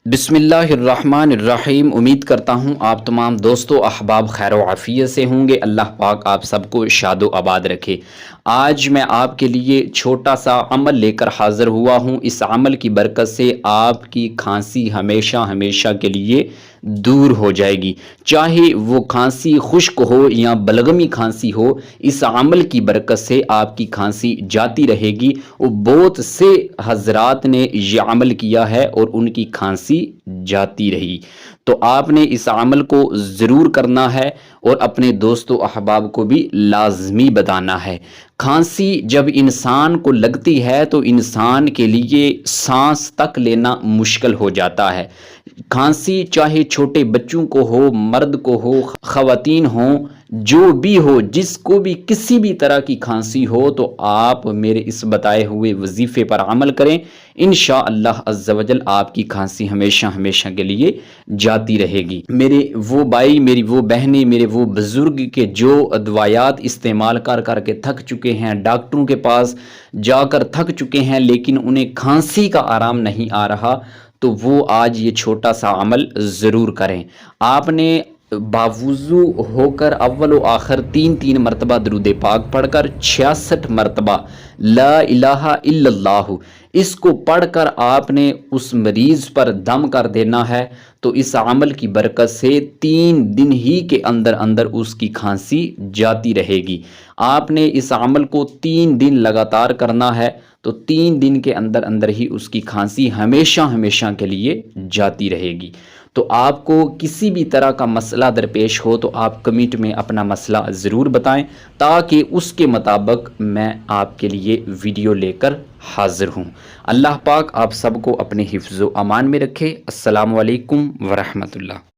بسم اللہ الرحمن الرحیم۔ امید کرتا ہوں آپ تمام دوستو احباب خیر و عافیت سے ہوں گے۔ اللہ پاک آپ سب کو شاد و آباد رکھے۔ آج میں آپ کے لیے چھوٹا سا عمل لے کر حاضر ہوا ہوں۔ اس عمل کی برکت سے آپ کی کھانسی ہمیشہ کے لیے دور ہو جائے گی، چاہے وہ کھانسی خشک ہو یا بلغمی کھانسی ہو۔ اس عمل کی برکت سے آپ کی کھانسی جاتی رہے گی۔ وہ بہت سے حضرات نے یہ عمل کیا ہے اور ان کی کھانسی جاتی رہی۔ تو آپ نے اس عمل کو ضرور کرنا ہے اور اپنے دوست و احباب کو بھی لازمی بتانا ہے۔ کھانسی جب انسان کو لگتی ہے تو انسان کے لیے سانس تک لینا مشکل ہو جاتا ہے۔ کھانسی چاہے چھوٹے بچوں کو ہو، مرد کو ہو، خواتین ہوں، جو بھی ہو، جس کو بھی کسی بھی طرح کی کھانسی ہو، تو آپ میرے اس بتائے ہوئے وظیفے پر عمل کریں۔ انشاءاللہ عز و جل آپ کی کھانسی ہمیشہ کے لیے جاتی رہے گی۔ میرے وہ بھائی، میری وہ بہنیں، میرے وہ بزرگ کے جو ادویات استعمال کر کے تھک چکے ہیں، ڈاکٹروں کے پاس جا کر تھک چکے ہیں، لیکن انہیں کھانسی کا آرام نہیں آ رہا، تو وہ آج یہ چھوٹا سا عمل ضرور کریں۔ آپ نے باوضو ہو کر اول و آخر تین مرتبہ درود پاک پڑھ کر 66 مرتبہ لا الہ الا اللہ، اس کو پڑھ کر آپ نے اس مریض پر دم کر دینا ہے۔ تو اس عمل کی برکت سے 3 دن ہی کے اندر اس کی کھانسی جاتی رہے گی۔ آپ نے اس عمل کو 3 دن لگاتار کرنا ہے، تو 3 دن کے اندر ہی اس کی کھانسی ہمیشہ کے لیے جاتی رہے گی۔ تو آپ کو کسی بھی طرح کا مسئلہ درپیش ہو تو آپ کمنٹ میں اپنا مسئلہ ضرور بتائیں، تاکہ اس کے مطابق میں آپ کے لیے ویڈیو لے کر حاضر ہوں۔ اللہ پاک آپ سب کو اپنے حفظ و امان میں رکھے۔ السلام علیکم ورحمۃ اللہ۔